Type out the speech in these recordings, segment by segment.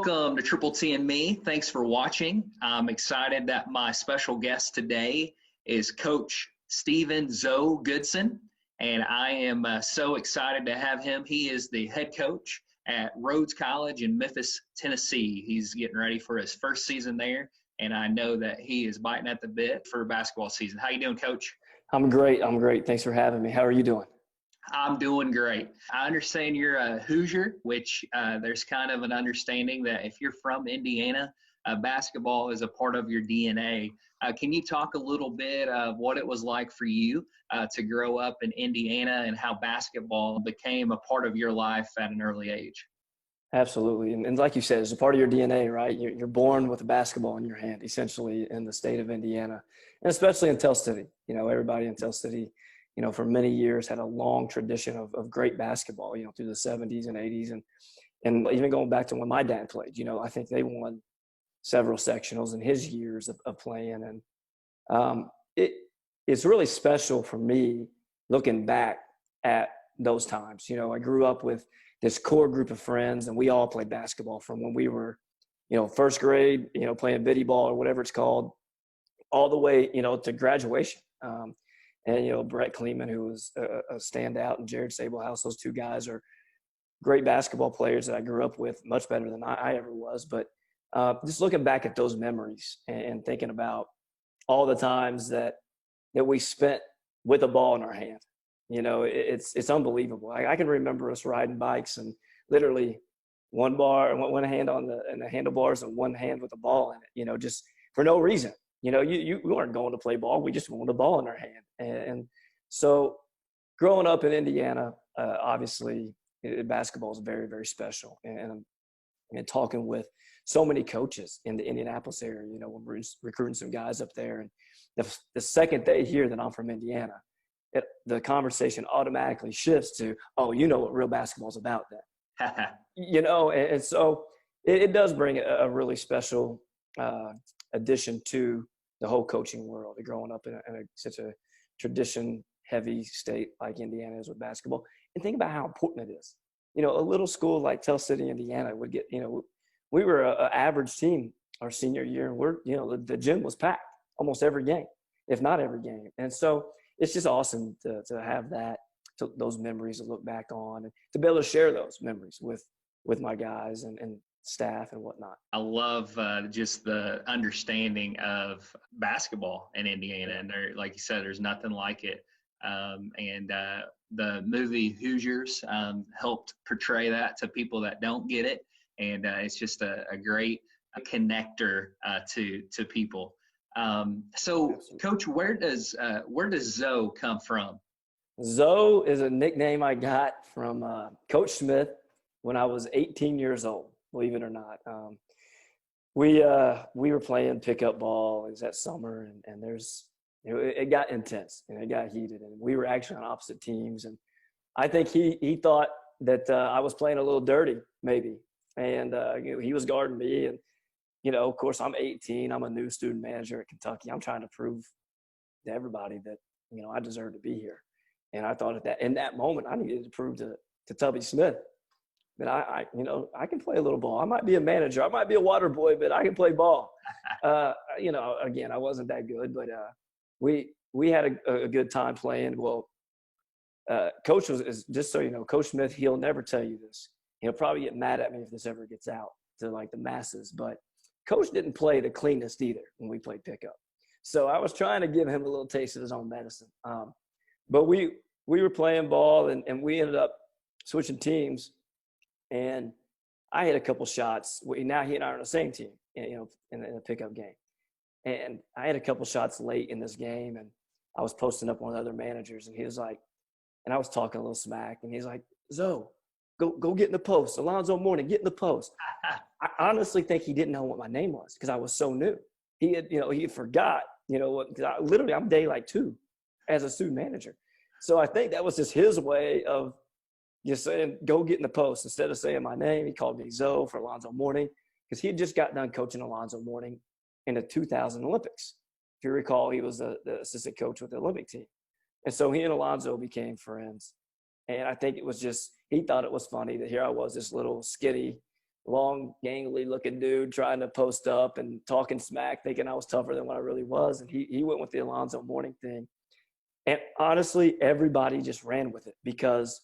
Welcome to Triple T and Me. Thanks for watching. I'm excited that my special guest today is Coach Stephen Zoe Goodson, and I am so excited to have him. He is the head coach at Rhodes College in Memphis, Tennessee. He's getting ready for his first season there, and I know that he is biting at the bit for basketball season. How you doing, Coach? I'm great. Thanks for having me. How are you doing? I'm doing great. I understand you're a Hoosier, which there's kind of an understanding that if you're from Indiana, basketball is a part of your DNA. Can you talk a little bit of what it was like for you to grow up in Indiana and how basketball became a part of your life at an early age? Absolutely. And like you said, it's a part of your DNA, right? You're born with a basketball in your hand, essentially, in the state of Indiana, and especially in Tell City. You know, everybody in Tell City, you know, for many years had a long tradition of great basketball, you know, through the 70s and 80s. And even going back to when my dad played, you know, I think they won several sectionals in his years of playing. And it's really special for me looking back at those times. You know, I grew up with this core group of friends, and we all played basketball from when we were, you know, first grade, you know, playing biddy ball or whatever it's called, all the way, you know, to graduation. And, you know, Brett Kleeman, who was a standout, and Jared Sablehouse, those two guys are great basketball players that I grew up with, much better than I ever was. But just looking back at those memories and thinking about all the times that we spent with a ball in our hand, you know, it's unbelievable. I can remember us riding bikes and literally one hand on the handlebars and one hand with a ball in it, you know, just for no reason. You know, we weren't going to play ball. We just wanted a ball in our hand. And so growing up in Indiana, obviously basketball is very, very special. And talking with so many coaches in the Indianapolis area, you know, when we're recruiting some guys up there. And the second they hear that I'm from Indiana, the conversation automatically shifts to, oh, you know what real basketball is about then. You know, and so it does bring a really special addition to the whole coaching world, growing up in such a tradition-heavy state like Indiana is with basketball. And think about how important it is. You know, a little school like Tell City, Indiana would get, you know, we were an average team our senior year, and you know, the gym was packed almost every game, if not every game. And so it's just awesome to have those memories to look back on and to be able to share those memories with my guys and staff and whatnot. I love just the understanding of basketball in Indiana. And there, like you said, there's nothing like it. And the movie Hoosiers helped portray that to people that don't get it. And it's just a great connector to people. So, absolutely. Coach, where does Zoe come from? Zoe is a nickname I got from Coach Smith when I was 18 years old. Believe it or not, we were playing pickup ball. It was that summer, and it got intense and it got heated, and we were actually on opposite teams. And I think he thought that I was playing a little dirty, maybe, and you know, he was guarding me. And you know, of course, I'm 18. I'm a new student manager at Kentucky. I'm trying to prove to everybody that, you know, I deserve to be here. And I thought in that moment, I needed to prove to Tubby Smith that I you know, I can play a little ball. I might be a manager. I might be a water boy, but I can play ball. You know, again, I wasn't that good, but we had a good time playing. Well, Coach is just so you know, Coach Smith, he'll never tell you this. He'll probably get mad at me if this ever gets out to like the masses, but Coach didn't play the cleanest either when we played pickup. So I was trying to give him a little taste of his own medicine. But we were playing ball, and we ended up switching teams. And I hit a couple shots. Now he and I are on the same team, you know, in a pickup game. And I had a couple shots late in this game, and I was posting up one of the other managers, and he was like, and I was talking a little smack, and he's like, Zoe, go get in the post. Alonzo Mourning, get in the post. I honestly think he didn't know what my name was because I was so new. He forgot, you know, because I'm day like 2 as a student manager. So I think that was just his way of just saying, go get in the post. Instead of saying my name, he called me Zoe for Alonzo Mourning because he had just got done coaching Alonzo Mourning in the 2000 Olympics. If you recall, he was the assistant coach with the Olympic team. And so he and Alonzo became friends. And I think it was just, he thought it was funny that here I was, this little skinny, long, gangly looking dude trying to post up and talking smack, thinking I was tougher than what I really was. And he went with the Alonzo Mourning thing. And honestly, everybody just ran with it because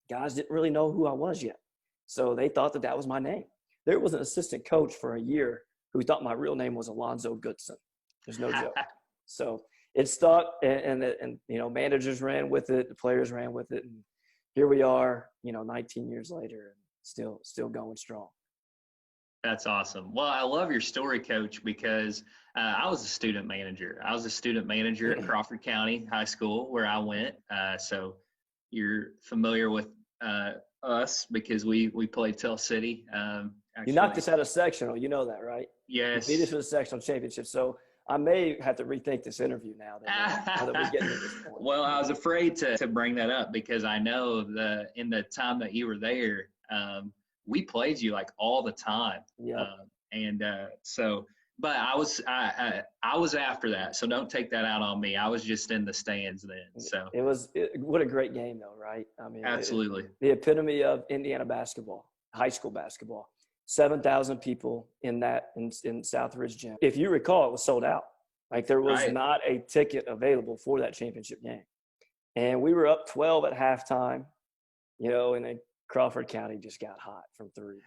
guys didn't really know who I was yet. So they thought that was my name. There was an assistant coach for a year who thought my real name was Alonzo Goodson. There's no joke. So it stuck, and managers ran with it, the players ran with it, and here we are, 19 years later, and still going strong. That's awesome. Well, I love your story, Coach, because I was a student manager. I was a student manager at Crawford County High School where I went. So you're familiar with us because we played Tell City. You knocked us out of sectional. You know that, right? Yes. You beat us for the sectional championship. So I may have to rethink this interview now that we're getting to this point. Well, I was afraid to bring that up because I know in the time that you were there, we played you like all the time. Yeah. But I was after that, so don't take that out on me. I was just in the stands then. So what a great game though, right? I mean, absolutely the epitome of Indiana basketball, high school basketball. 7,000 people in Southridge Gym. If you recall, it was sold out. Like there was not a ticket available for that championship game, and we were up 12 at halftime. And then Crawford County just got hot from three.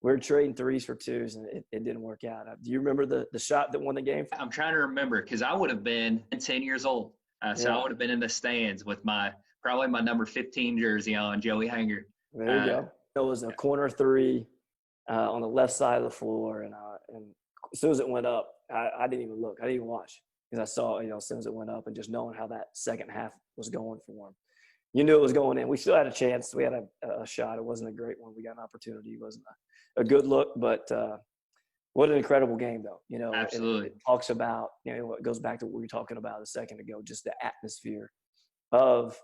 We were trading threes for twos, and it didn't work out. Do you remember the shot that won the game? I'm trying to remember because I would have been 10 years old. So I would have been in the stands with probably my number 15 jersey on, Joey Hanger. There you go. It was a corner three on the left side of the floor, and as soon as it went up, I didn't even look. I didn't even watch because I saw, as soon as it went up and just knowing how that second half was going for him. You knew it was going in. We still had a chance. We had a shot. It wasn't a great one. We got an opportunity. It wasn't a good look, but what an incredible game, though. Absolutely. It talks about, it goes back to what we were talking about a second ago, just the atmosphere of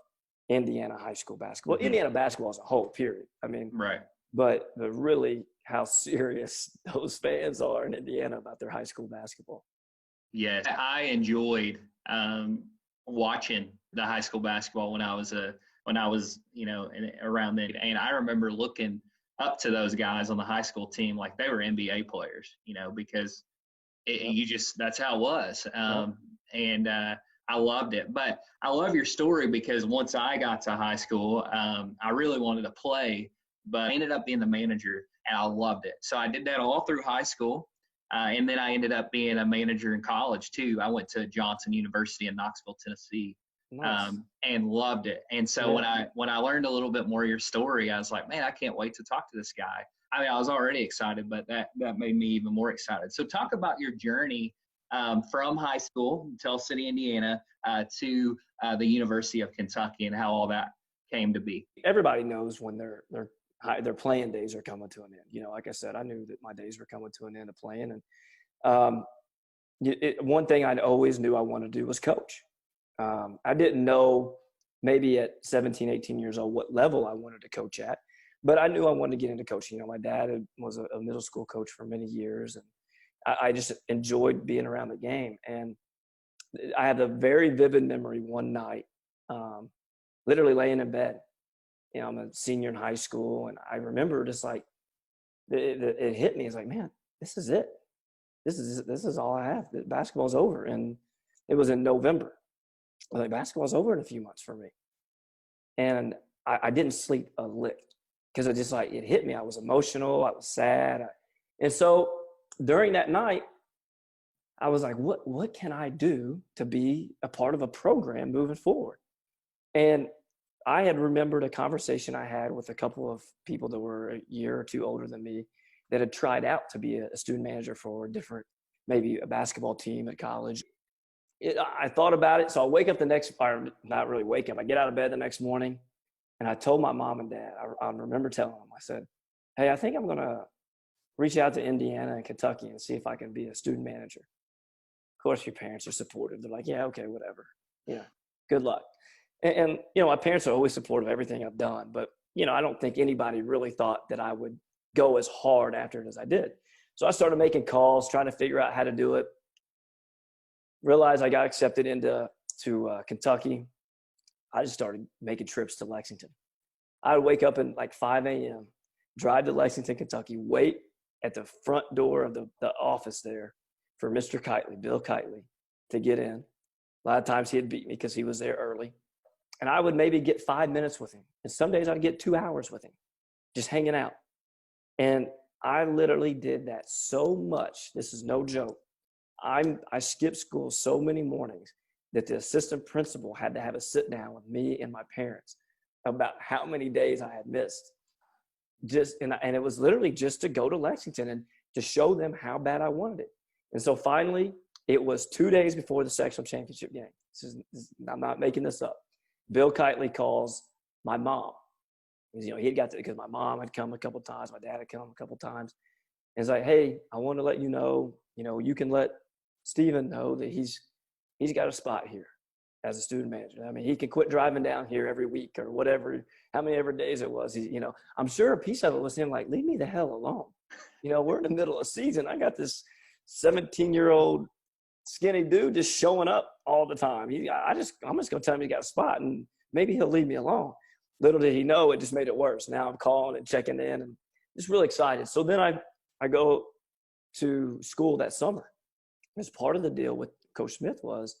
Indiana high school basketball. Mm-hmm. Indiana basketball as a whole, period. I mean, right. But really how serious those fans are in Indiana about their high school basketball. Yes, I enjoyed watching the high school basketball when I was around then, and I remember looking up to those guys on the high school team like they were NBA players, because that's how it was. And I loved it. But I love your story because once I got to high school, I really wanted to play, but I ended up being the manager, and I loved it. So I did that all through high school. And then I ended up being a manager in college too. I went to Johnson University in Knoxville, Tennessee, and loved it. And so when I learned a little bit more of your story, I was like, man, I can't wait to talk to this guy. I mean, I was already excited, but that made me even more excited. So talk about your journey from high school, Tell City, Indiana, to the University of Kentucky, and how all that came to be. Everybody knows when their playing days are coming to an end. Like I said, I knew that my days were coming to an end of playing. And one thing I always knew I wanted to do was coach. I didn't know maybe at 17, 18 years old what level I wanted to coach at, but I knew I wanted to get into coaching. My dad was a middle school coach for many years, and I just enjoyed being around the game. And I have a very vivid memory one night, literally laying in bed. I'm a senior in high school, and I remember just like it hit me. It's like, man, this is it. This is all I have. Basketball's over, and it was in November. I was like, basketball's over in a few months for me, and I didn't sleep a lick because it hit me. I was emotional. I was sad, and so during that night, I was like, what can I do to be a part of a program moving forward? And I had remembered a conversation I had with a couple of people that were a year or two older than me that had tried out to be a student manager for maybe a basketball team at college. I thought about it. So I wake up not really wake up. I get out of bed the next morning, and I told my mom and dad, I remember telling them, I said, hey, I think I'm going to reach out to Indiana and Kentucky and see if I can be a student manager. Of course, your parents are supportive. They're like, yeah, okay, whatever. Good luck. And my parents are always supportive of everything I've done, but, I don't think anybody really thought that I would go as hard after it as I did. So I started making calls, trying to figure out how to do it. Realized I got accepted into Kentucky. I just started making trips to Lexington. I would wake up at like 5 a.m., drive to Lexington, Kentucky, wait at the front door of the office there for Mr. Kitely, Bill Kitely, to get in. A lot of times he'd beat me because he was there early. And I would maybe get 5 minutes with him. And some days I'd get 2 hours with him, just hanging out. And I literally did that so much. This is no joke. I skipped school so many mornings that the assistant principal had to have a sit down with me and my parents about how many days I had missed. And it was literally just to go to Lexington and to show them how bad I wanted it. And so finally, it was 2 days before the sectional championship game. I'm not making this up. Bill Kitely calls my mom. He got to, because my mom had come a couple times, my dad had come a couple times. And it's like, hey, I want to let you know, you can let Steven know that he's got a spot here as a student manager. I mean, he can quit driving down here every week or whatever, how many ever days it was. I'm sure a piece of it was him like, leave me the hell alone. We're in the middle of season. I got this 17-year-old skinny dude just showing up all the time. I'm just going to tell him he got a spot and maybe he'll leave me alone. Little did he know, it just made it worse. Now I'm calling and checking in and just really excited. So then I go to school that summer. As part of the deal with Coach Smith was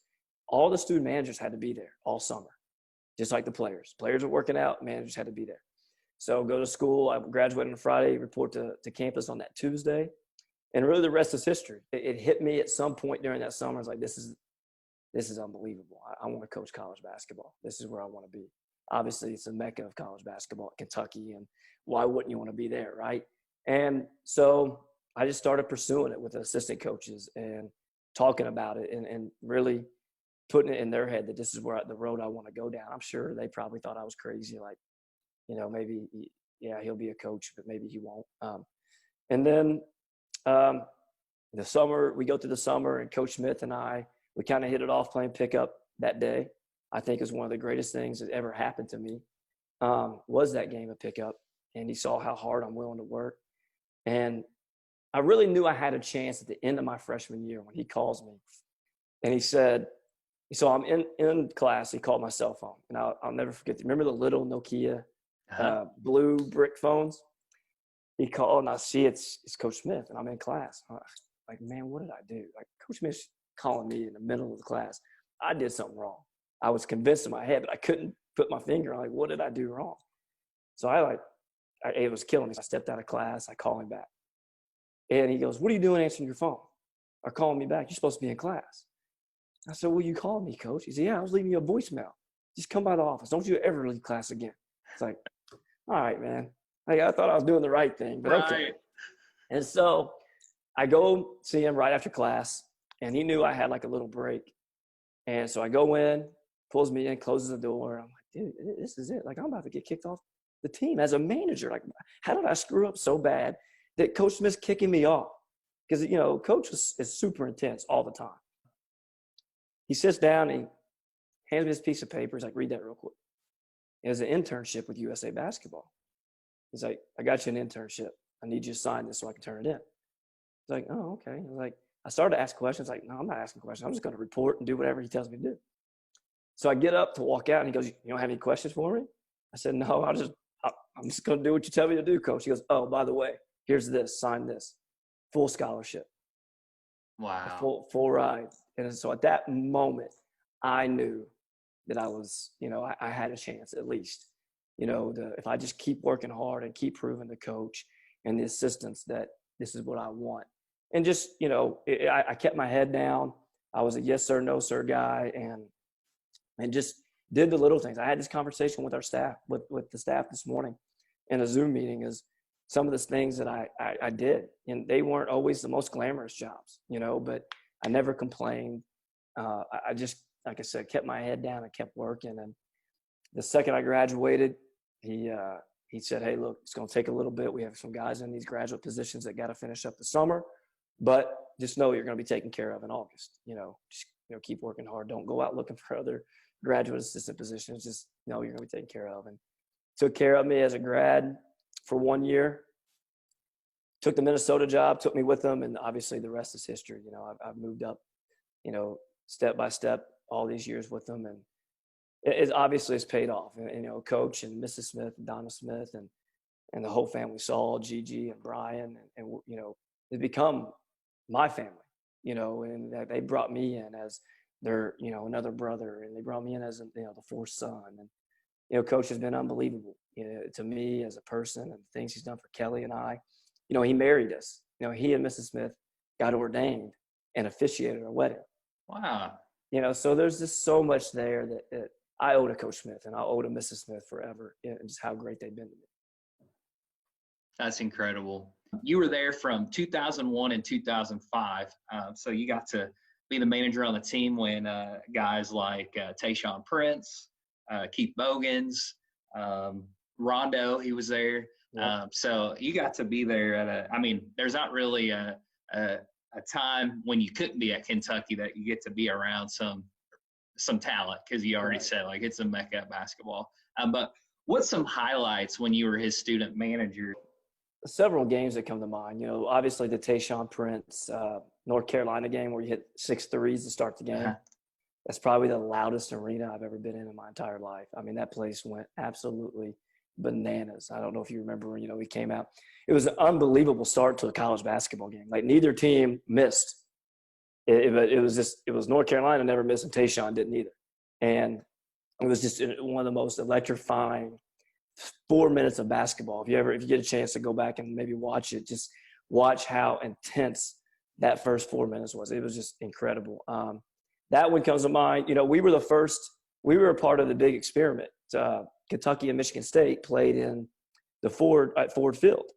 all the student managers had to be there all summer, just like the players. Players were working out, managers had to be there. So go to school. I graduate on a Friday, report to campus on that Tuesday. And really the rest is history. It hit me at some point during that summer. I was like, this is unbelievable. I want to coach college basketball. This is where I want to be. Obviously, it's a mecca of college basketball, Kentucky, and why wouldn't you want to be there, right? And so I just started pursuing it with assistant coaches and talking about it and really putting it in their head that this is the road I want to go down. I'm sure they probably thought I was crazy, like, maybe, he'll be a coach, but maybe he won't. And then the summer, we go through the summer, and Coach Smith and we kind of hit it off playing pickup that day. I think is one of the greatest things that ever happened to me, was that game of pickup. And he saw how hard I'm willing to work. And I really knew I had a chance at the end of my freshman year when he calls me. And he said, so I'm in class. He called my cell phone. And I'll never forget. Remember the little Nokia blue brick phones? He called, and I see it's Coach Smith, and I'm in class. I'm like, man, what did I do? Like, Coach Smith's calling me in the middle of the class. I did something wrong. I was convinced in my head, but I couldn't put my finger on, like, what did I do wrong? So it was killing me. I stepped out of class. I call him back. And he goes, what are you doing answering your phone or calling me back? You're supposed to be in class. I said, well, you called me, Coach. He said, yeah, I was leaving you a voicemail. Just come by the office. Don't you ever leave class again. It's like, all right, man. Like, I thought I was doing the right thing, but okay. Right. And so I go see him right after class, and he knew I had like a little break. And so I go in, pulls me in, closes the door. I'm like, dude, this is it. Like, I'm about to get kicked off the team as a manager. Like, how did I screw up so bad that Coach Smith's kicking me off? Because, Coach is super intense all the time. He sits down and he hands me this piece of paper. He's like, read that real quick. It was an internship with USA Basketball. He's like, I got you an internship. I need you to sign this so I can turn it in. He's like, oh, okay. I started to ask questions. Like, no, I'm not asking questions. I'm just going to report and do whatever he tells me to do. So I get up to walk out, and he goes, you don't have any questions for me? I said, no, I'm just going to do what you tell me to do, Coach. He goes, oh, by the way, here's this, sign this. Full scholarship. Wow. Full ride. And so at that moment, I knew that I was, I had a chance at least. If I just keep working hard and keep proving the coach and the assistants that this is what I want. And just, I kept my head down. I was a yes sir, no sir guy, and just did the little things. I had this conversation with our staff, with the staff this morning in a Zoom meeting, is some of the things that I did. And they weren't always the most glamorous jobs, but I never complained. I just, like I said, kept my head down and kept working. And the second I graduated, he said, hey, look, it's going to take a little bit. We have some guys in these graduate positions that got to finish up the summer, but just know you're going to be taken care of in August. Just keep working hard. Don't go out looking for other graduate assistant positions. Just know you're going to be taken care of. And took care of me as a grad for 1 year. Took the Minnesota job, took me with them, and obviously the rest is history. I've moved up, step by step all these years with them, and it's paid off. And Coach and Mrs. Smith and Donna Smith and the whole family, Saul, Gigi, and Brian, and you know, it's become my family, you know, and they brought me in as their, you know, another brother, and they brought me in as, you know, the fourth son. And, you know, Coach has been unbelievable, you know, to me as a person, and the things he's done for Kelly and I. You know, he married us. You know, he and Mrs. Smith got ordained and officiated our wedding. Wow. You know, so there's just so much there that I owe to Coach Smith, and I owe to Mrs. Smith forever, and just how great they've been to me. That's incredible. You were there from 2001 and 2005, so you got to be the manager on the team when guys like Tayshaun Prince, Keith Bogans, Rondo, he was there. Yep. So you got to be there I mean, there's not really a time when you couldn't be at Kentucky that you get to be around some talent, because you already said, like, it's a mecca at basketball. But what's some highlights when you were his student manager? Several games that come to mind. You know, obviously the Tayshaun Prince North Carolina game where you hit 6 threes to start the game. Uh-huh. That's probably the loudest arena I've ever been in my entire life. I mean, that place went absolutely bananas. I don't know if you remember when, you know, we came out. It was an unbelievable start to a college basketball game. Like, neither team missed. It was North Carolina never missed, and Tayshaun didn't either. And it was just one of the most electrifying 4 minutes of basketball. If you get a chance to go back and maybe watch it, just watch how intense that first 4 minutes was. It was just incredible. That one comes to mind. You know, we were a part of the big experiment. Kentucky and Michigan State played in at Ford Field.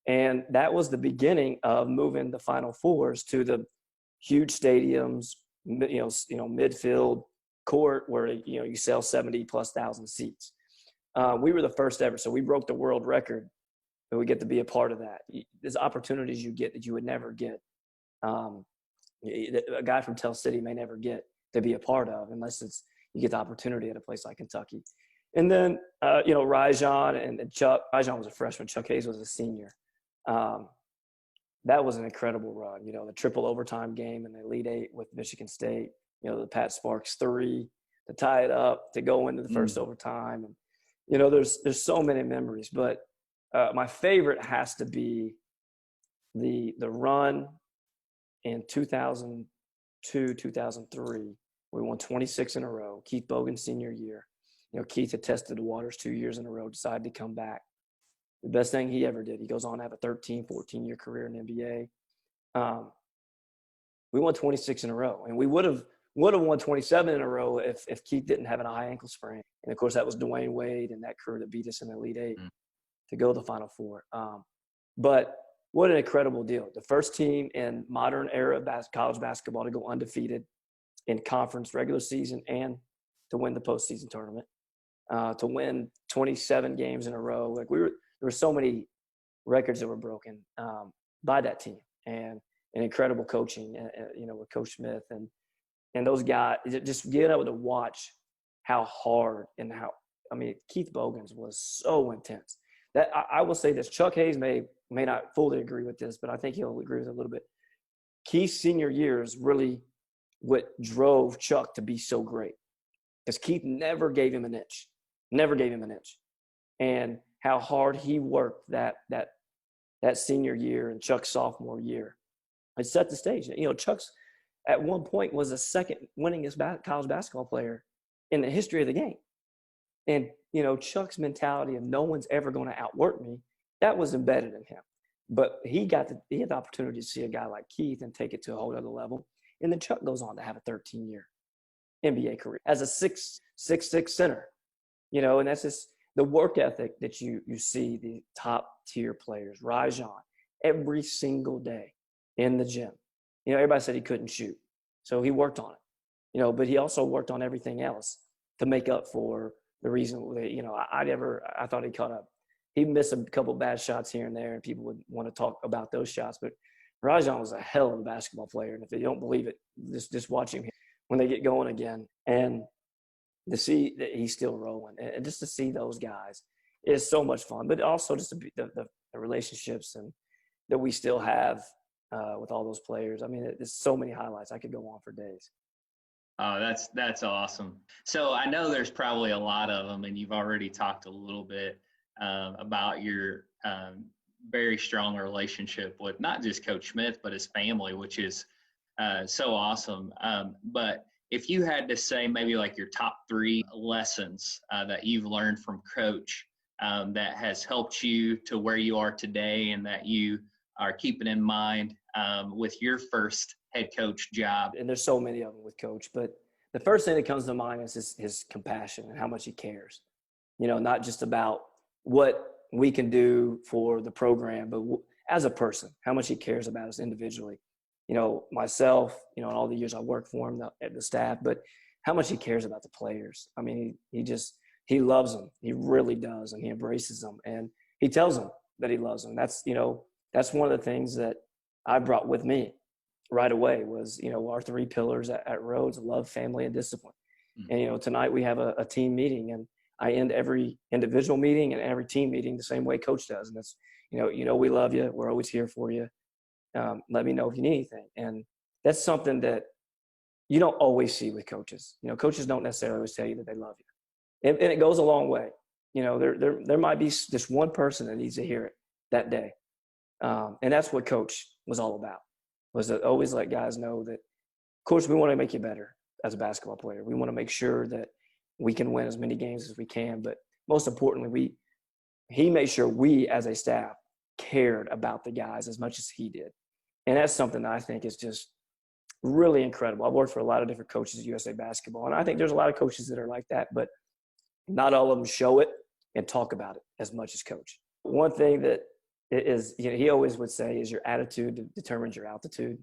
And that was the beginning of moving the Final Fours to the huge stadiums, you know, midfield court where, you know, you sell 70,000+ seats. We were the first ever, so we broke the world record, and we get to be a part of that. There's opportunities you get that you would never get. A guy from Tell City may never get to be a part of unless you get the opportunity at a place like Kentucky. And then, you know, Rajon and Chuck. Rajon was a freshman. Chuck Hayes was a senior. That was an incredible run. You know, the triple overtime game in the Elite Eight with Michigan State. You know, the Pat Sparks 3 to tie it up, to go into the first overtime. And, you know, there's so many memories. But my favorite has to be the run in 2002, 2003. We won 26 in a row. Keith Bogan's senior year. You know, Keith had tested the waters 2 years in a row, decided to come back. The best thing he ever did. He goes on to have a 13, 14-year career in the NBA. We won 26 in a row, and we would have won 27 in a row if Keith didn't have a high ankle sprain. And, of course, that was Dwayne Wade and that crew that beat us in the Elite Eight to go to the Final Four. But what an incredible deal. The first team in modern era college basketball to go undefeated in conference regular season and to win the postseason tournament, to win 27 games in a row. Like, there were so many records that were broken by that team, and incredible coaching, you know, with Coach Smith and those guys. Just being able to watch how hard and Keith Bogans was so intense. That I will say this: Chuck Hayes may not fully agree with this, but I think he'll agree with it a little bit. Keith's senior year is really what drove Chuck to be so great, because Keith never gave him an inch, and how hard he worked that senior year and Chuck's sophomore year. It set the stage. You know, Chuck's at one point was the second winningest college basketball player in the history of the game. And, you know, Chuck's mentality of no one's ever going to outwork me, that was embedded in him. But he had the opportunity to see a guy like Keith and take it to a whole other level. And then Chuck goes on to have a 13-year NBA career as a 6'6" center. You know, and that's just the work ethic that you see the top-tier players, Rajon, every single day in the gym. You know, everybody said he couldn't shoot, so he worked on it. You know, but he also worked on everything else to make up for the reason that, you know, I thought he missed a couple bad shots here and there, and people would want to talk about those shots. But Rajon was a hell of a basketball player, and if you don't believe it, just watch him when they get going again. And to see that he's still rolling, and just to see those guys is so much fun. But also just to be the relationships and that we still have with all those players. I mean, there's so many highlights. I could go on for days. Oh, that's awesome. So I know there's probably a lot of them, and you've already talked a little bit about your very strong relationship with not just Coach Smith, but his family, which is so awesome. But if you had to say maybe like your top 3 lessons that you've learned from Coach that has helped you to where you are today and that you are keeping in mind with your first head coach job. And there's so many of them with Coach, but the first thing that comes to mind is his compassion and how much he cares. Not just about what we can do for the program, but as a person, how much he cares about us individually. Myself, and all the years I worked for him, the staff, but how much he cares about the players. I mean, he loves them. He really does. And he embraces them. And he tells them that he loves them. That's one of the things that I brought with me right away was, our 3 pillars at Rhodes: love, family, and discipline. Mm-hmm. And, tonight we have a team meeting, and I end every individual meeting and every team meeting the same way Coach does. And that's, we love you. We're always here for you. Let me know if you need anything. And that's something that you don't always see with coaches. Coaches don't necessarily always tell you that they love you. And it goes a long way. There might be just one person that needs to hear it that day. And that's what Coach was all about, was to always let guys know that, of course, we want to make you better as a basketball player. We want to make sure that we can win as many games as we can. But most importantly, he made sure we as a staff cared about the guys as much as he did. And that's something that I think is just really incredible. I've worked for a lot of different coaches at USA Basketball, and I think there's a lot of coaches that are like that, but not all of them show it and talk about it as much as Coach. One thing that is, he always would say is your attitude determines your altitude.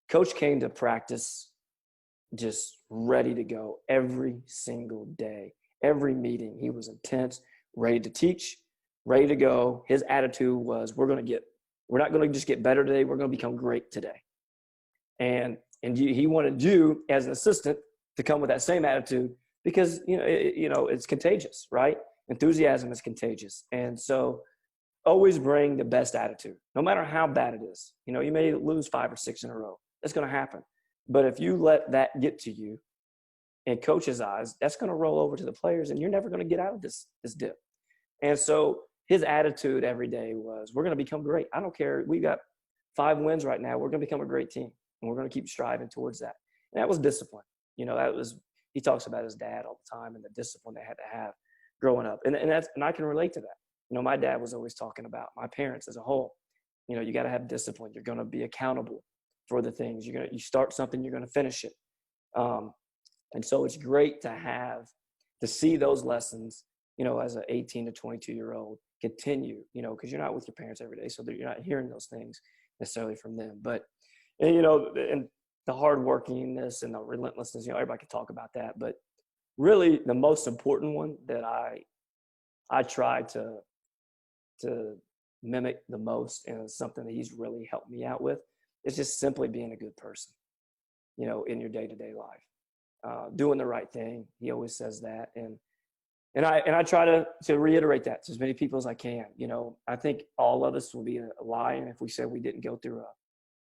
Coach came to practice just ready to go every single day. Every meeting, he was intense, ready to teach, ready to go. His attitude was, we're not going to just get better today. We're going to become great today. And he wanted you as an assistant to come with that same attitude because, it's contagious, right? Enthusiasm is contagious. And so always bring the best attitude, no matter how bad it is. You may lose 5 or 6 in a row. That's going to happen. But if you let that get to you, in Coach's eyes, that's going to roll over to the players, and you're never going to get out of this dip. And so his attitude every day was, we're going to become great. I don't care. We got 5 wins right now. We're going to become a great team, and we're going to keep striving towards that. And that was discipline. He talks about his dad all the time and the discipline they had to have growing up. And I can relate to that. My dad was always talking about my parents as a whole. You got to have discipline. You're going to be accountable for the things. You start something, you're going to finish it. And so it's great to see those lessons, as an 18 to 22-year-old continue, because you're not with your parents every day. So you're not hearing those things necessarily from them. But, and the hardworkingness and the relentlessness, everybody can talk about that. But really the most important one that I try to mimic the most, and it's something that he's really helped me out with, is just simply being a good person, in your day-to-day life, doing the right thing. He always says that. And I try to reiterate that to as many people as I can. I think all of us will be lying if we said we didn't go through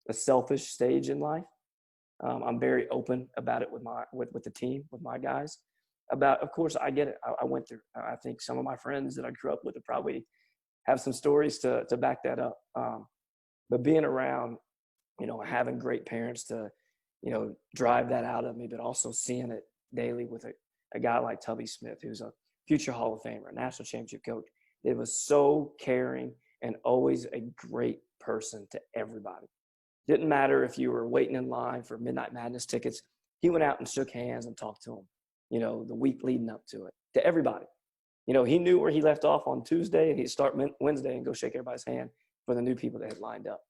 a selfish stage in life. I'm very open about it with the team, with my guys. Of course, I get it. I went through. I think some of my friends that I grew up with would probably have some stories to back that up. But being around, having great parents to, drive that out of me, but also seeing it daily with a guy like Tubby Smith, who's a future Hall of Famer, a national championship coach. It was so caring and always a great person to everybody. Didn't matter if you were waiting in line for Midnight Madness tickets. He went out and shook hands and talked to them, the week leading up to it, to everybody. He knew where he left off on Tuesday, and he'd start Wednesday and go shake everybody's hand for the new people that had lined up.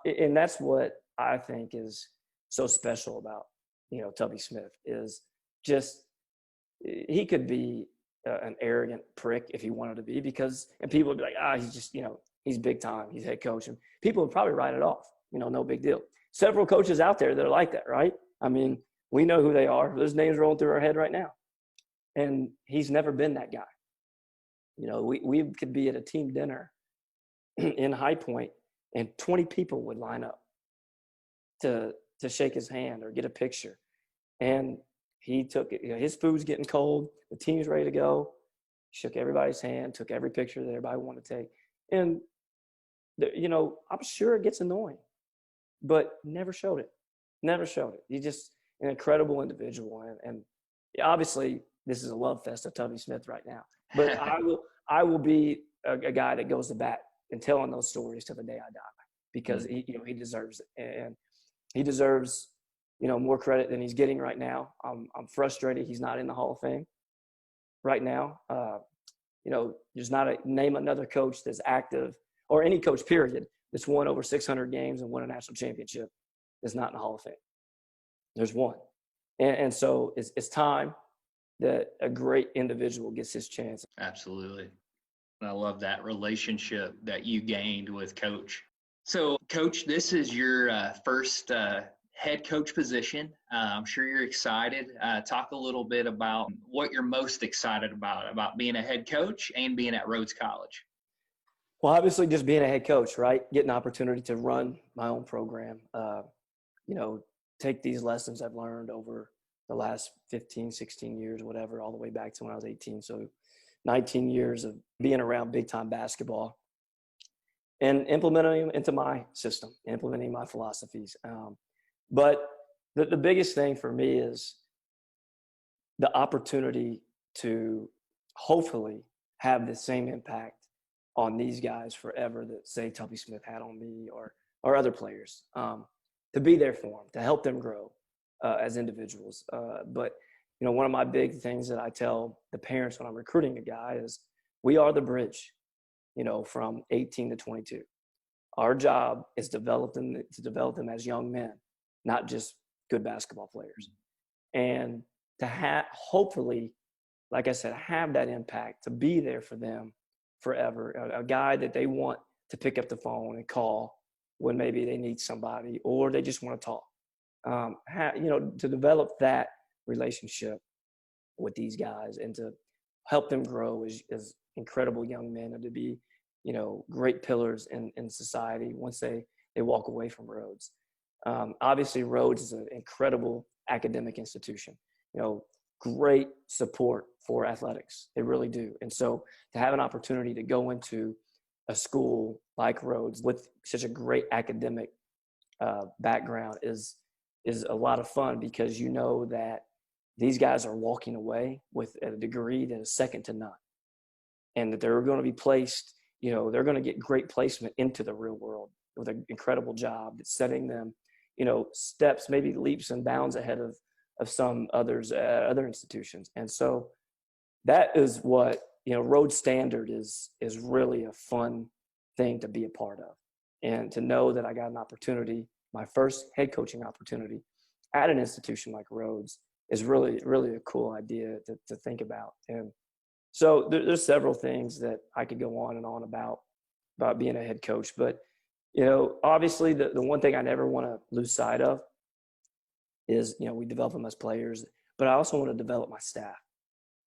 And that's what I think is so special about, Tubby Smith, is just he could be an arrogant prick if he wanted to be, and people would be like, he's just, he's big time. He's head coach. And people would probably write it off, no big deal. Several coaches out there that are like that, right? I mean, we know who they are. Those names rolling through our head right now. And he's never been that guy. We could be at a team dinner in High Point, and 20 people would line up to shake his hand or get a picture. And he took it. His food's getting cold. The team's ready to go. shook everybody's hand, took every picture that everybody wanted to take. And, I'm sure it gets annoying, but never showed it. Never showed it. He's just an incredible individual. And obviously, this is a love fest of Tubby Smith right now. But I will be a guy that goes to bat and telling those stories till the day I die, because he deserves it, and he deserves more credit than he's getting right now. I'm frustrated he's not in the Hall of Fame right now. There's not name another coach that's active, or any coach period, that's won over 600 games and won a national championship that's not in the Hall of Fame. There's one, and so it's time that a great individual gets his chance. Absolutely. I love that relationship that you gained with Coach. So, Coach, this is your first head coach position. I'm sure you're excited. Talk a little bit about what you're most excited about being a head coach and being at Rhodes College. Well, obviously just being a head coach, right? Getting an opportunity to run my own program, take these lessons I've learned over the last 15, 16 years, whatever, all the way back to when I was 18. So 19 years of being around big-time basketball and implementing them into my system, implementing my philosophies. But the biggest thing for me is the opportunity to hopefully have the same impact on these guys forever that, say, Tubby Smith had on me or other players, to be there for them, to help them grow as individuals. But one of my big things that I tell the parents when I'm recruiting a guy is we are the bridge, from 18 to 22. Our job is to develop them as young men, not just good basketball players. And to hopefully, like I said, have that impact, to be there for them forever, a guy that they want to pick up the phone and call when maybe they need somebody or they just want to talk. To develop that relationship with these guys and to help them grow as incredible young men, and to be, great pillars in society once they walk away from Rhodes. Obviously, Rhodes is an incredible academic institution, great support for athletics. They really do. And so to have an opportunity to go into a school like Rhodes with such a great academic background is a lot of fun, because that these guys are walking away with a degree that is second to none, and that they're going to be placed, they're going to get great placement into the real world with an incredible job that's setting them, steps, maybe leaps and bounds ahead of some other institutions. And so that is what, Rhodes Standard is really a fun thing to be a part of. And to know that I got an opportunity, my first head coaching opportunity at an institution like Rhodes, is really, really a cool idea to think about. And so there's several things that I could go on and on about being a head coach. But, obviously the one thing I never want to lose sight of is, we develop them as players, but I also want to develop my staff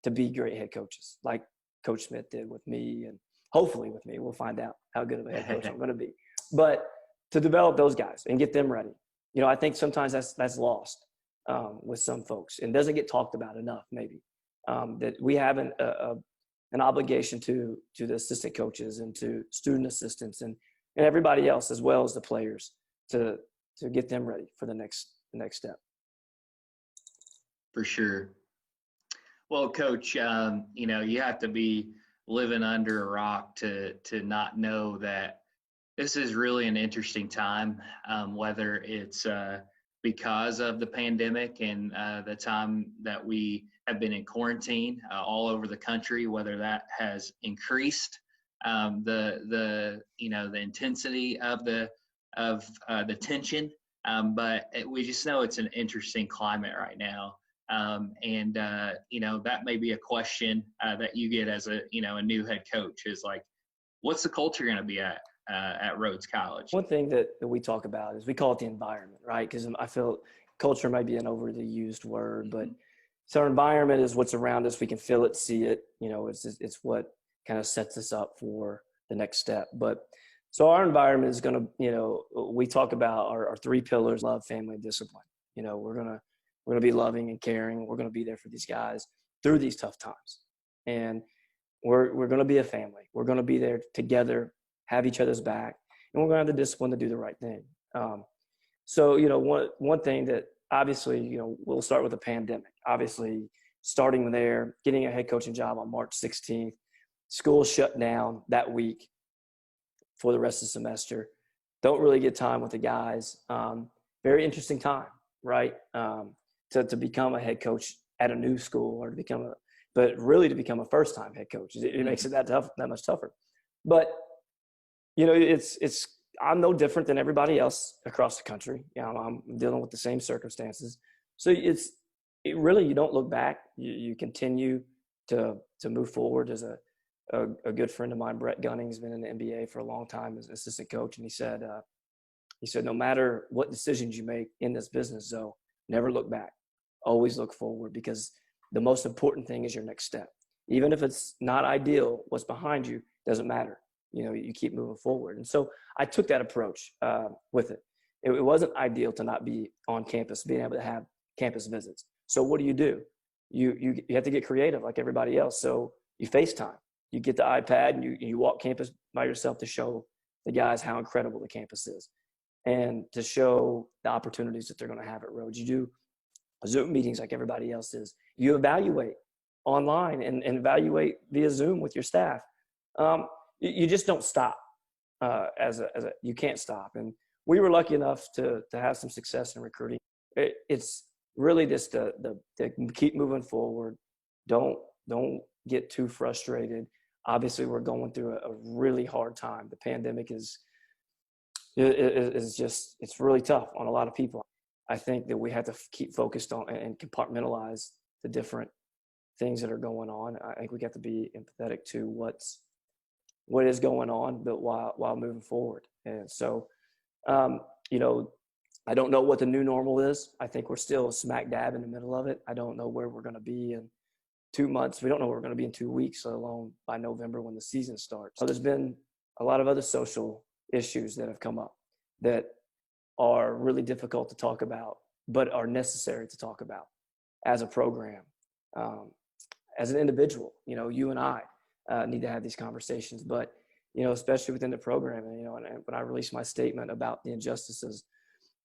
to be great head coaches, like Coach Smith did with me, and hopefully with me. We'll find out how good of a head coach I'm going to be. But to develop those guys and get them ready. I think sometimes that's lost with some folks and doesn't get talked about enough, maybe. That we have an obligation to the assistant coaches and to student assistants and everybody else, as well as the players, to get them ready for the next step. For sure. Well, Coach, you have to be living under a rock to not know that this is really an interesting time, whether it's because of the pandemic and the time that we have been in quarantine all over the country, whether that has increased the intensity of the tension, but we just know it's an interesting climate right now. That may be a question that you get as a new head coach is like, what's the culture going to be at Rhodes College? One thing that we talk about is we call it the environment, right? Because I feel culture might be an overly used word, but so our environment is what's around us. We can feel it, see it. It's what kind of sets us up for the next step. But so our environment is going to, we talk about our three pillars: love, family, and discipline. We're going to be loving and caring. We're going to be there for these guys through these tough times. And we're going to be a family. We're going to be there together, have each other's back, and we're going to have the discipline to do the right thing. So, one thing that obviously, we'll start with the pandemic. Obviously, starting there, getting a head coaching job on March 16th, school shut down that week for the rest of the semester. Don't really get time with the guys. Very interesting time, right? To become a head coach at a new school, or to become a first-time head coach. It makes it that much tougher. But I'm no different than everybody else across the country. I'm dealing with the same circumstances. So you don't look back. You continue to move forward. As a good friend of mine, Brett Gunning, has been in the NBA for a long time as an assistant coach, and he said, no matter what decisions you make in this business, though, never look back. Always look forward, because the most important thing is your next step. Even if it's not ideal, what's behind you doesn't matter. You keep moving forward. And so I took that approach with it. It wasn't ideal to not be on campus, being able to have campus visits. So what do? You have to get creative like everybody else. So you FaceTime. You get the iPad and you walk campus by yourself to show the guys how incredible the campus is, and to show the opportunities that they're going to have at Rhodes. You do Zoom meetings like everybody else does. You evaluate online and evaluate via Zoom with your staff. You just don't stop. You can't stop. And we were lucky enough to have some success in recruiting. It's really just to keep moving forward. Don't get too frustrated. Obviously, we're going through a really hard time. The pandemic is just, it's really tough on a lot of people. I think that we have to keep focused on and compartmentalize the different things that are going on. I think we have to be empathetic to what is going on, but while moving forward. And so, I don't know what the new normal is. I think we're still smack dab in the middle of it. I don't know where we're going to be in 2 months. We don't know where we're going to be in 2 weeks, let alone by November when the season starts. So there's been a lot of other social issues that have come up that are really difficult to talk about, but are necessary to talk about as a program. As an individual, you and I need to have these conversations, but, especially within the program. And, and when I released my statement about the injustices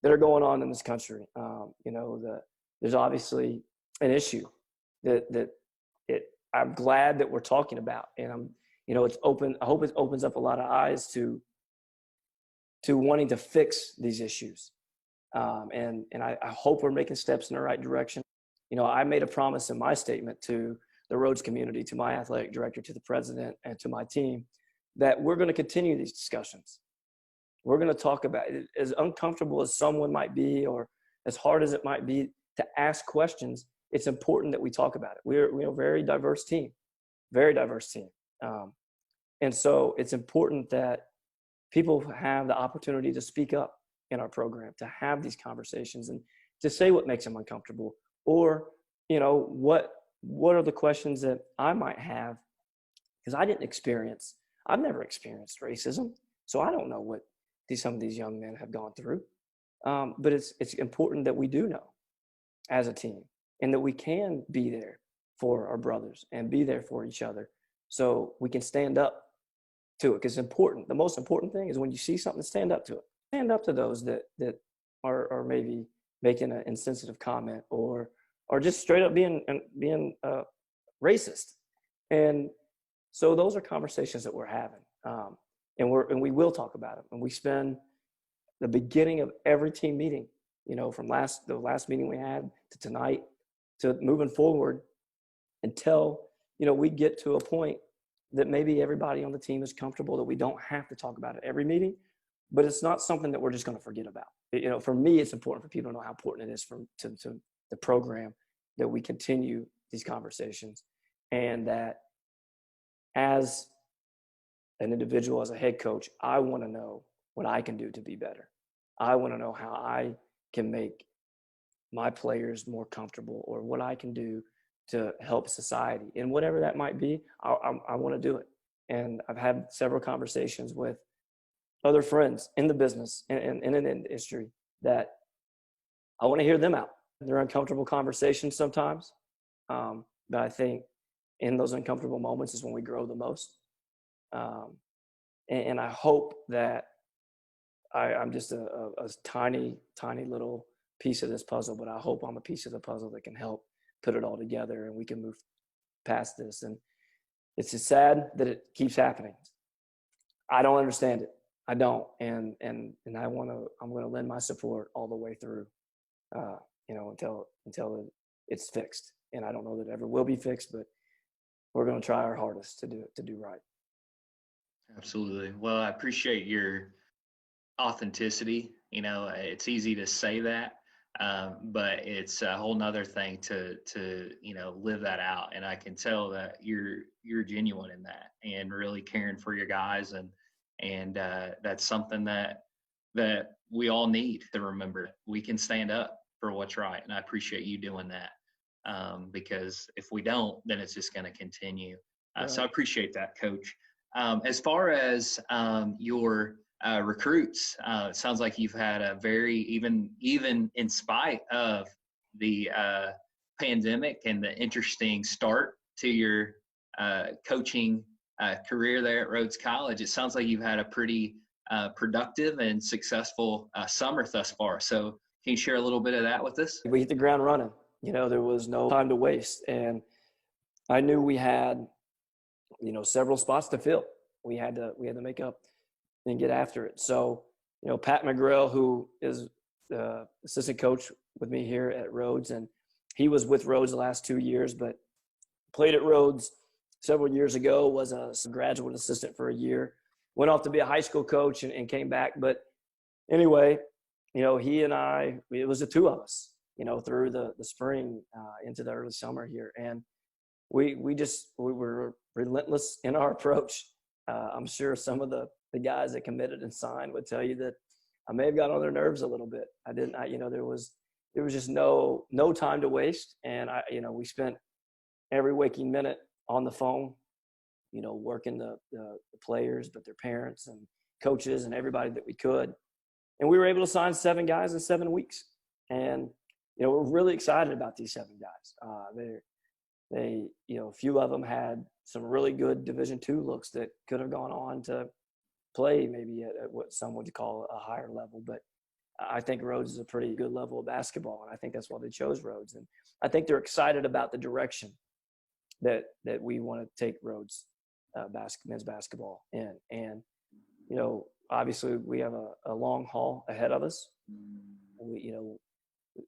that are going on in this country, there's obviously an issue that I'm glad that we're talking about. And it's open. I hope it opens up a lot of eyes to wanting to fix these issues. And I hope we're making steps in the right direction. I made a promise in my statement to the Rhodes community, to my athletic director, to the president, and to my team, that we're going to continue these discussions. We're going to talk about it. As uncomfortable as someone might be, or as hard as it might be to ask questions, it's important that we talk about it. We're a very diverse team. And so it's important that people have the opportunity to speak up in our program, to have these conversations and to say what makes them uncomfortable, or, what are the questions that I might have, because I've never experienced racism. So I don't know what some of these young men have gone through. But it's important that we do know as a team, and that we can be there for our brothers and be there for each other, so we can stand up to it. Because it's important. The most important thing is when you see something, stand up to it. Stand up to those that are maybe making an insensitive comment, or just straight up being racist. And so those are conversations that we're having, and we will talk about them. And we spend the beginning of every team meeting, from the last meeting we had to tonight, to moving forward, until we get to a point that maybe everybody on the team is comfortable that we don't have to talk about it every meeting, but it's not something that we're just going to forget about. For me, it's important for people to know how important it is to the program that we continue these conversations, and that as an individual, as a head coach, I want to know what I can do to be better. I want to know how I can make my players more comfortable, or what I can do to help society. And whatever that might be, I want to do it. And I've had several conversations with other friends in the business and in the industry that I want to hear them out. They're uncomfortable conversations sometimes, but I think in those uncomfortable moments is when we grow the most. And I hope that I'm just a tiny, tiny little piece of this puzzle, but I hope I'm a piece of the puzzle that can help put it all together and we can move past this. And it's just sad that it keeps happening. I don't understand it. I don't. And I'm going to lend my support all the way through, until it's fixed. And I don't know that it ever will be fixed, but we're going to try our hardest to do right. Absolutely. Well, I appreciate your authenticity. It's easy to say that, but it's a whole nother thing to live that out. And I can tell that you're genuine in that and really caring for your guys, and that's something that we all need to remember. We can stand up for what's right, and I appreciate you doing that, because if we don't, then it's just going to continue. So I appreciate that, Coach. As far as your recruits, it sounds like you've had a very even in spite of the pandemic and the interesting start to your coaching career there at Rhodes College. It sounds like you've had a pretty productive and successful summer thus far. So can you share a little bit of that with us? We hit the ground running. There was no time to waste, and I knew we had several spots to fill. We had to make up and get after it. So, Pat McGrail, who is the assistant coach with me here at Rhodes, and he was with Rhodes the last 2 years, but played at Rhodes several years ago, was a graduate assistant for a year, went off to be a high school coach and came back. But anyway, he and I, it was the two of us, through the spring into the early summer here. And we were relentless in our approach. I'm sure some of the guys that committed and signed would tell you that I may have got on their nerves a little bit. There was just no time to waste. And we spent every waking minute on the phone, working the players, but their parents and coaches and everybody that we could. And we were able to sign 7 guys in 7 weeks. And, we're really excited about these 7 guys. They a few of them had some really good Division II looks that could have gone on to play maybe at what some would call a higher level. But I think Rhodes is a pretty good level of basketball, and I think that's why they chose Rhodes. And I think they're excited about the direction that we want to take Rhodes men's basketball in. And, obviously we have a long haul ahead of us.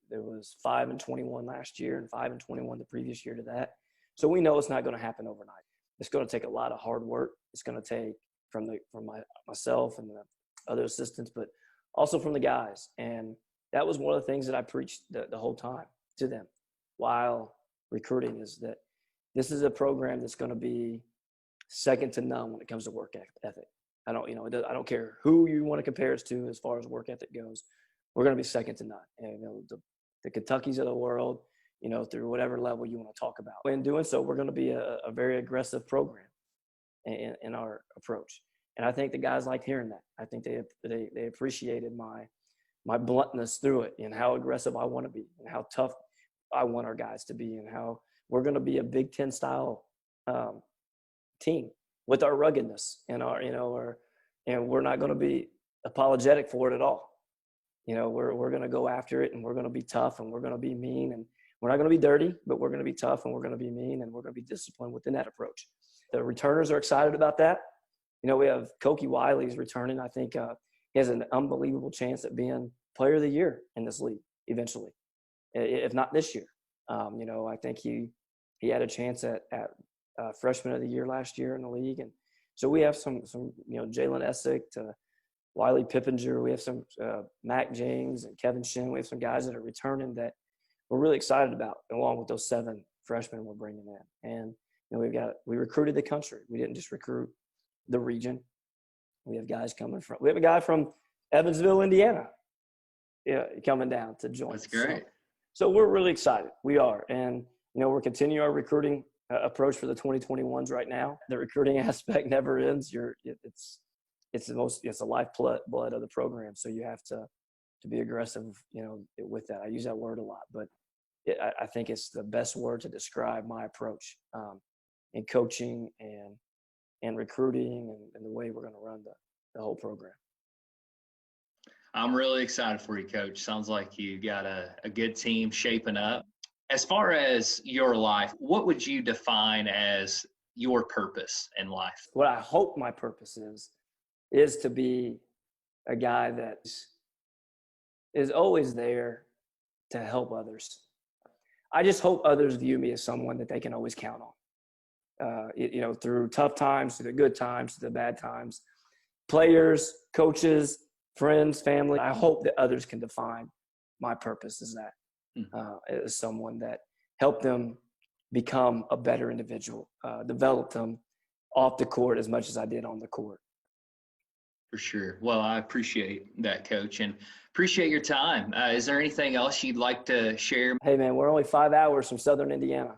There was 5-21 last year and 5-21 the previous year to that. So we know it's not going to happen overnight. It's going to take a lot of hard work. It's going to take from myself and the other assistants, but also from the guys. And that was one of the things that I preached the whole time to them while recruiting, is that this is a program that's going to be second to none when it comes to work ethic. I don't care who you want to compare us to as far as work ethic goes. We're going to be second to none. And the Kentuckys of the world, through whatever level you want to talk about. In doing so, we're going to be a very aggressive program in our approach. And I think the guys liked hearing that. I think they appreciated my bluntness through it, and how aggressive I want to be, and how tough I want our guys to be, and how we're going to be a Big Ten style team with our ruggedness and and we're not going to be apologetic for it at all. We're going to go after it, and we're going to be tough, and we're going to be mean, and we're not going to be dirty, but we're going to be tough, and we're going to be mean, and we're going to be disciplined within that approach. The returners are excited about that. We have Koki Wiley's returning. I think he has an unbelievable chance at being player of the year in this league eventually, if not this year. I think he had a chance at freshman of the year last year in the league. And so we have some Jalen Essick to Wiley Pippinger. We have some Mac James and Kevin Shin. We have some guys that are returning that we're really excited about, along with those 7 freshmen we're bringing in. And we recruited the country. We didn't just recruit the region. We have guys we have a guy from Evansville, Indiana, coming down to join. That's great. So we're really excited. We are. And, we're continuing our recruiting approach for the 2021s right now. The recruiting aspect never ends. It's the lifeblood of the program. So you have to be aggressive, with that. I use that word a lot, but I think it's the best word to describe my approach. in coaching and recruiting and the way we're going to run the whole program. I'm really excited for you, Coach. Sounds like you got a good team shaping up. As far as your life, what would you define as your purpose in life? What I hope my purpose is to be a guy that is always there to help others. I just hope others view me as someone that they can always count on. Through tough times, through the good times, through the bad times. Players, coaches, friends, family. I hope that others can define my purpose as that. As someone that helped them become a better individual, develop them off the court as much as I did on the court. For sure. Well, I appreciate that, Coach, and appreciate your time. Is there anything else you'd like to share? Hey, man, we're only 5 hours from Southern Indiana.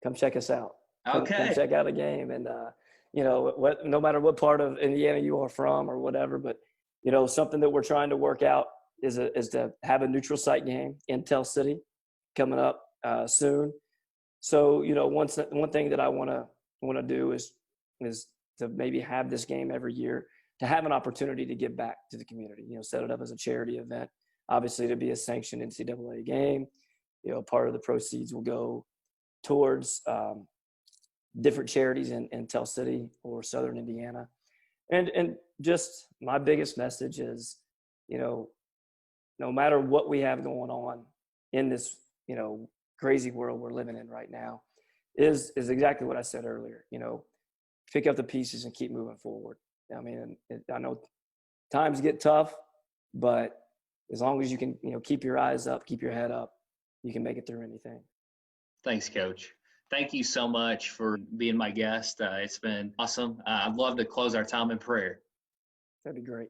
Come check us out. Come check out a game. And, no matter what part of Indiana you are from or whatever, but, something that we're trying to work out is to have a neutral site game in Tell City coming up soon. So, one thing that I want to do is to maybe have this game every year, to have an opportunity to give back to the community, set it up as a charity event, obviously to be a sanctioned NCAA game. Part of the proceeds will go towards different charities in Tell City or Southern Indiana. And just my biggest message is, no matter what we have going on in this, crazy world we're living in right now, is exactly what I said earlier. Pick up the pieces and keep moving forward. I mean, I know times get tough, but as long as you can, keep your eyes up, keep your head up, you can make it through anything. Thanks, Coach. Thank you so much for being my guest. It's been awesome. I'd love to close our time in prayer. That'd be great.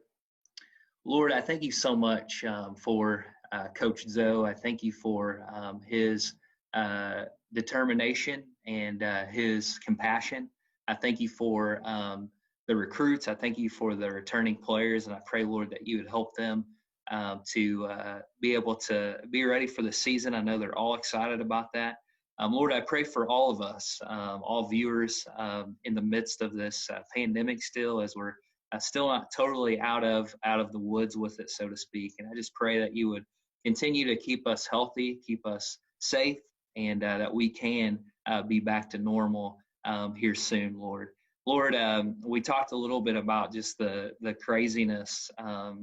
Lord, I thank you so much for Coach Zoe. I thank you for his determination and his compassion. I thank you for the recruits. I thank you for the returning players, and I pray, Lord, that you would help them to be able to be ready for the season. I know they're all excited about that. Lord, I pray for all of us, all viewers in the midst of this pandemic still, as we're still not totally out of the woods with it, so to speak. And I just pray that you would continue to keep us healthy, keep us safe, and that we can be back to normal here soon, Lord. Lord, we talked a little bit about just the craziness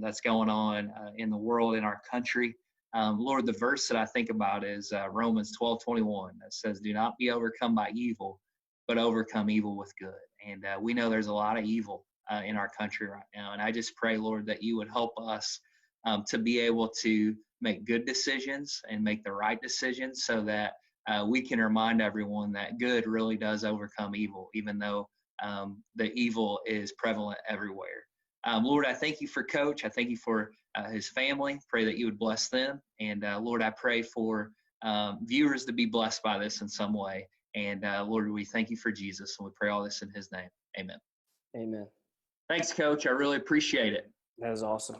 that's going on in the world, in our country. Lord, the verse that I think about is Romans 12:21 that says, "Do not be overcome by evil, but overcome evil with good." And we know there's a lot of evil in our country right now. And I just pray, Lord, that you would help us to be able to make good decisions and make the right decisions, so that we can remind everyone that good really does overcome evil, even though the evil is prevalent everywhere. Lord, I thank you for Coach. I thank you for his family. Pray that you would bless them. And Lord, I pray for viewers to be blessed by this in some way. And Lord, we thank you for Jesus, and we pray all this in his name. Amen. Amen. Thanks, Coach. I really appreciate it. That is awesome.